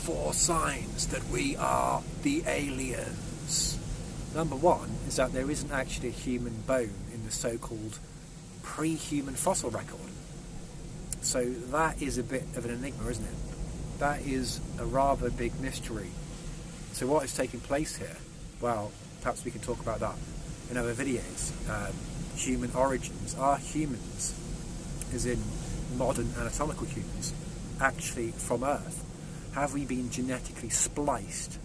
4 signs that we are the aliens. Number 1 is that there isn't actually a human bone in the so-called pre-human fossil record. So that is a bit of an enigma, isn't it? That is a rather big mystery. So what is taking place here? Well, perhaps we can talk about that in other videos. Human origins. Are humans, as in modern anatomical humans, actually from Earth? Have we been genetically spliced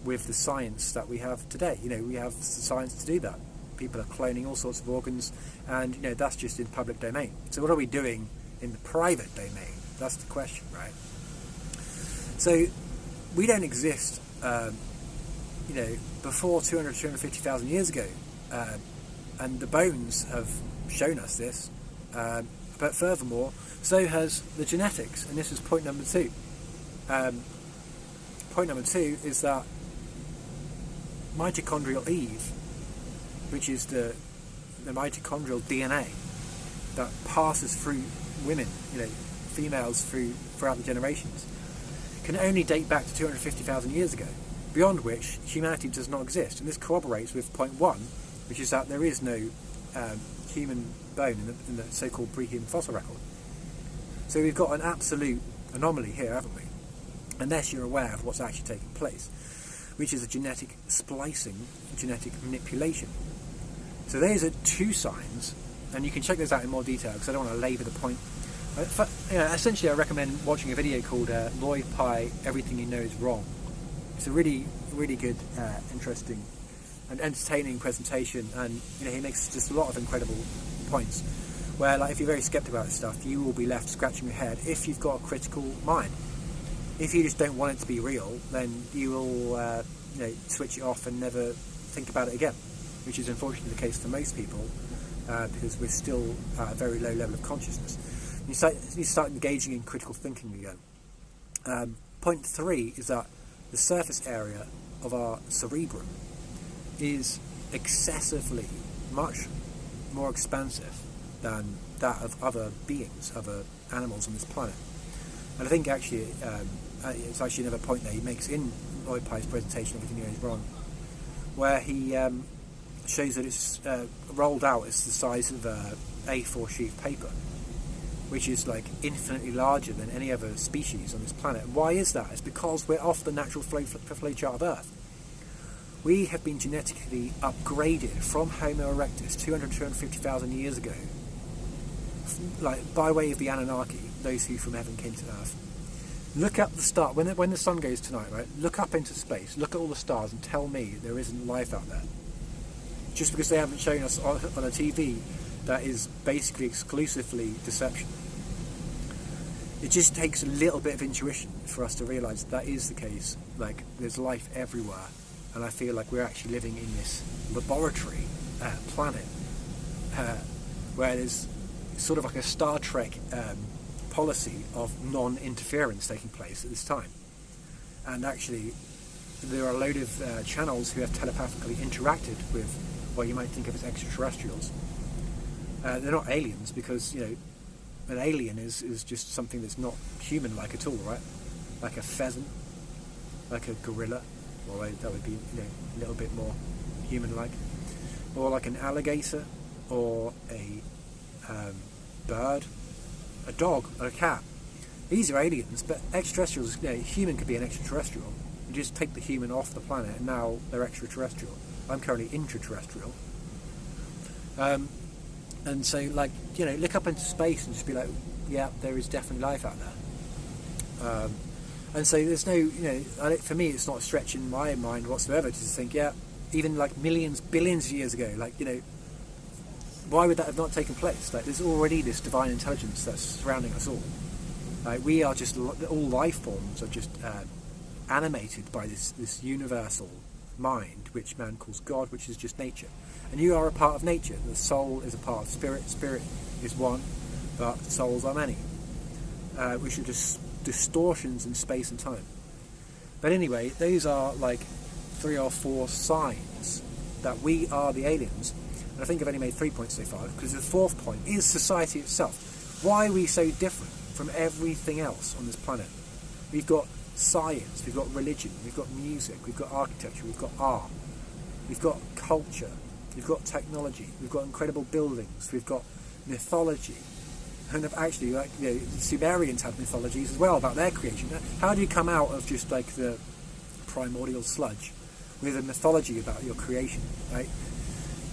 with the science that we have today? We have the science to do that. People are cloning all sorts of organs, and that's just in public domain. So what are we doing in the private domain? That's the question, right? So we don't exist, before 250,000 years ago, and the bones have shown us this. But furthermore, so has the genetics, and this is point number 2. Point number 2 is that mitochondrial Eve, which is the mitochondrial DNA that passes through women, females throughout the generations, can only date back to 250,000 years ago, beyond which humanity does not exist. And this corroborates with point 1, which is that there is no human bone in the so-called pre-human fossil record. So we've got an absolute anomaly here, haven't we? Unless you're aware of what's actually taking place, which is a genetic splicing, genetic manipulation. So those are 2 signs, and you can check those out in more detail because I don't want to labour the point. Essentially, I recommend watching a video called Lloyd Pye, Everything You Know Is Wrong. It's a really, really good, interesting and entertaining presentation, and he makes just a lot of incredible points where, if you're very sceptical about this stuff, you will be left scratching your head if you've got a critical mind. If you just don't want it to be real, then you will switch it off and never think about it again, which is unfortunately the case for most people, because we're still at a very low level of consciousness. You start engaging in critical thinking again. Point 3 is that the surface area of our cerebrum is excessively much more expansive than that of other beings, other animals on this planet. And I think actually it's actually another point that he makes in Lloyd Pye's presentation, Everything You Know Is Wrong, where he shows that it's rolled out as the size of A4 sheet of paper, which is infinitely larger than any other species on this planet. Why is that? It's because we're off the natural flow chart of Earth. We have been genetically upgraded from Homo erectus 250,000 years ago, by way of the Anunnaki, those who from heaven came to Earth. Look up the star when the sun goes tonight, right? Look up into space, look at all the stars, and tell me there isn't life out there. Just because they haven't shown us on a TV that is basically exclusively deception. It just takes a little bit of intuition for us to realise that is the case. There's life everywhere, and I feel like we're actually living in this laboratory planet where there's sort of a Star Trek policy of non-interference taking place at this time. And actually, there are a load of channels who have telepathically interacted with what you might think of as extraterrestrials. They're not aliens because, an alien is just something that's not human-like at all, right? Like a pheasant, like a gorilla, or that would be, a little bit more human-like. Or like an alligator, or a bird, a dog, or a cat. These are aliens, but extraterrestrials, a human could be an extraterrestrial. You just take the human off the planet, and now they're extraterrestrial. I'm currently intraterrestrial. And so, look up into space and just be like, yeah, there is definitely life out there. And so there's no, for me, it's not a stretch in my mind whatsoever to just think, yeah, even millions, billions of years ago, why would that have not taken place? There's already this divine intelligence that's surrounding us all. We are just, all life forms are just animated by this universal mind, which man calls God, which is just nature. And you are a part of nature. The soul is a part of spirit. Spirit is one, but souls are many, which are just distortions in space and time. But anyway, those are 3 or 4 signs that we are the aliens. And I think I've only made 3 points so far, because the 4th point is society itself. Why are we so different from everything else on this planet? We've got science, we've got religion, we've got music, we've got architecture, we've got art, we've got culture, we've got technology, we've got incredible buildings, we've got mythology. And actually, like, you know, the Sumerians had mythologies as well about their creation. How do you come out of just like the primordial sludge with a mythology about your creation, right?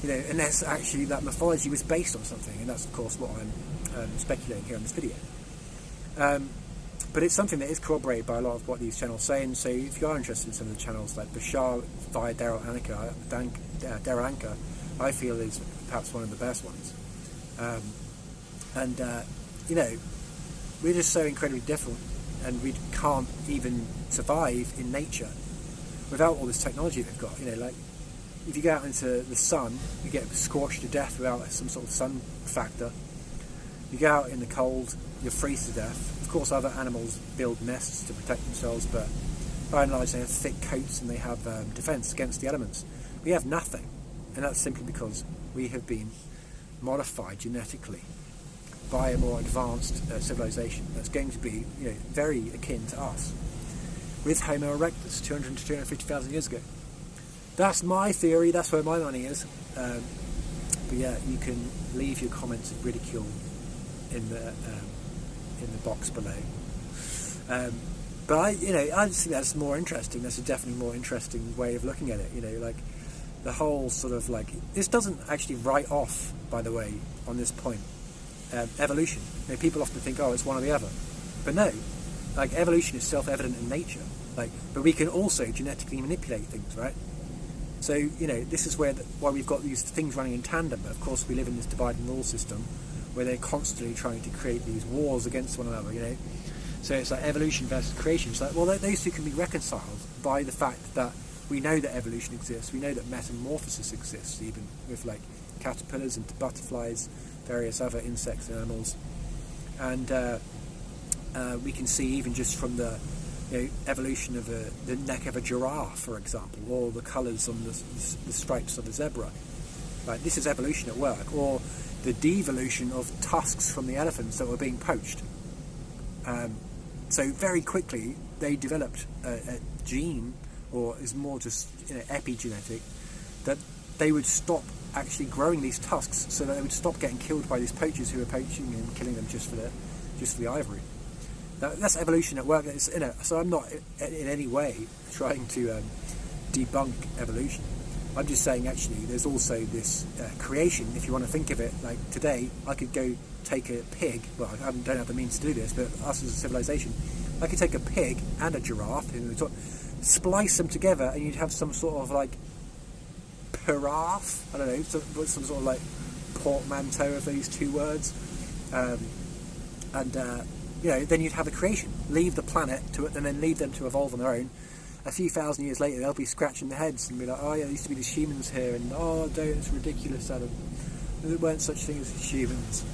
You know, unless actually that mythology was based on something, and that's of course what I'm speculating here in this video. But it's something that is corroborated by a lot of what these channels say. And so, if you are interested in some of the channels like Bashar via Daryl Anka, I feel is perhaps one of the best ones. You know, we're just so incredibly different, and we can't even survive in nature without all this technology they've got. You know, like if you go out into the sun, you get scorched to death without some sort of sun factor. You go out in the cold, you freeze to death. Of course, other animals build nests to protect themselves, but by and large they have thick coats and they have defence against the elements. We have nothing, and that's simply because we have been modified genetically by a more advanced civilization that's going to be, you know, very akin to us, with Homo erectus 200 to 250,000 years ago. That's my theory, that's where my money is. But yeah, you can leave your comments of ridicule in the box below. But I just think that's more interesting. That's a definitely more interesting way of looking at it. You know, like the whole sort of like, this doesn't actually write off, by the way, on this point, evolution. You know, people often think, oh, it's one or the other, but no. Like, evolution is self-evident in nature. Like, but we can also genetically manipulate things, right? So, you know, this is why we've got these things running in tandem. But of course, we live in this divide and rule system where they're constantly trying to create these wars against one another, you know. So it's like evolution versus creation. It's like, well, those two can be reconciled by the fact that we know that evolution exists. We know that metamorphosis exists, even with like caterpillars and butterflies, various other insects and animals. And we can see even just from the evolution of the neck of a giraffe, for example, or the colours on the stripes of a zebra. Like, this is evolution at work. Or the devolution of tusks from the elephants that were being poached. So very quickly they developed a gene, or is more just epigenetic, that they would stop actually growing these tusks, so that they would stop getting killed by these poachers who were poaching and killing them just for the ivory. That's evolution at work. So I'm not in any way trying to debunk evolution. I'm just saying, actually, there's also this creation. If you want to think of it like today, I could go take a pig. Well, I don't have the means to do this, but us as a civilization, I could take a pig and a giraffe, splice them together, and you'd have some sort of like piraffe. I don't know, some sort of like portmanteau of these two words, then you'd have a creation. Leave the planet to it, and then leave them to evolve on their own. A few thousand years later, they'll be scratching their heads and be like, oh yeah, there used to be these humans here, and oh, don't, it's ridiculous, Adam. There weren't such things as humans.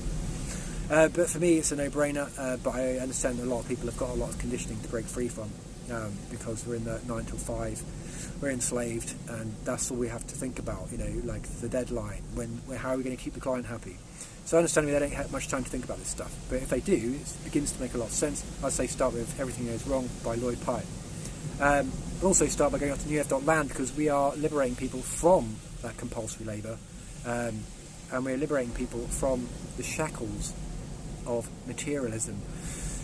But for me, it's a no-brainer, but I understand that a lot of people have got a lot of conditioning to break free from, because we're in the 9 till 5, we're enslaved, and that's all we have to think about, like the deadline, how are we going to keep the client happy? So understandably, they don't have much time to think about this stuff, but if they do, it begins to make a lot of sense. I'd say start with Everything Goes Wrong by Lloyd Pye. But also start by going off to newearth.land, because we are liberating people from that compulsory labour, and we're liberating people from the shackles of materialism,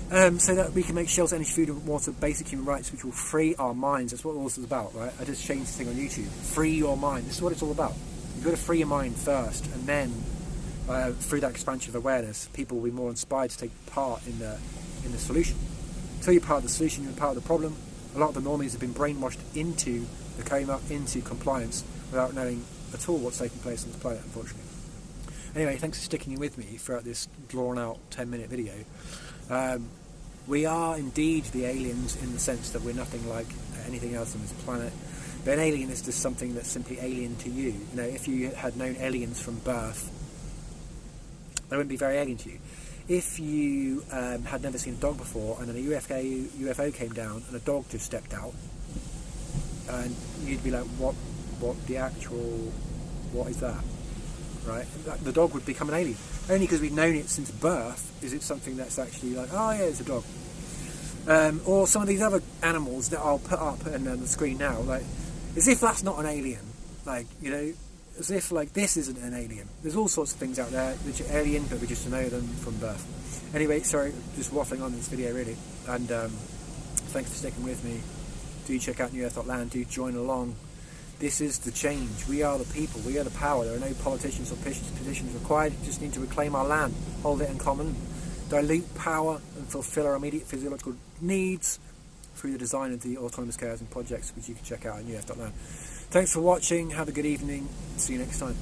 so that we can make shelter, energy, food and water basic human rights, which will free our minds. That's what all this is about, right? I just changed the thing on YouTube. Free your mind. This is what it's all about. You've got to free your mind first, and then through that expansion of awareness, people will be more inspired to take part in the solution. Until you're part of the solution, you're part of the problem. A lot of the normies have been brainwashed into the coma, into compliance, without knowing at all what's taking place on this planet, unfortunately. Anyway, thanks for sticking with me throughout this drawn-out 10-minute video. We are indeed the aliens in the sense that we're nothing like anything else on this planet. But an alien is just something that's simply alien to you. If you had known aliens from birth, they wouldn't be very alien to you. If you had never seen a dog before, and then a UFO came down and a dog just stepped out, and you'd be like, what is that? Right? The dog would become an alien. Only because we've known it since birth is it something that's actually like, oh yeah, it's a dog. Or some of these other animals that I'll put up on the screen now, like, as if that's not an alien, like, you know, as if like this isn't an alien. There's all sorts of things out there which are alien, but we just know them from birth. Anyway, sorry, just waffling on this video really, and thanks for sticking with me. Do check out newearth.land, do join along. This is the change. We are the people, we are the power. There are no politicians or positions required. We just need to reclaim our land, hold it in common, dilute power and fulfill our immediate physiological needs through the design of the autonomous chaos and projects, which you can check out at newearth.land. Thanks for watching, have a good evening, see you next time.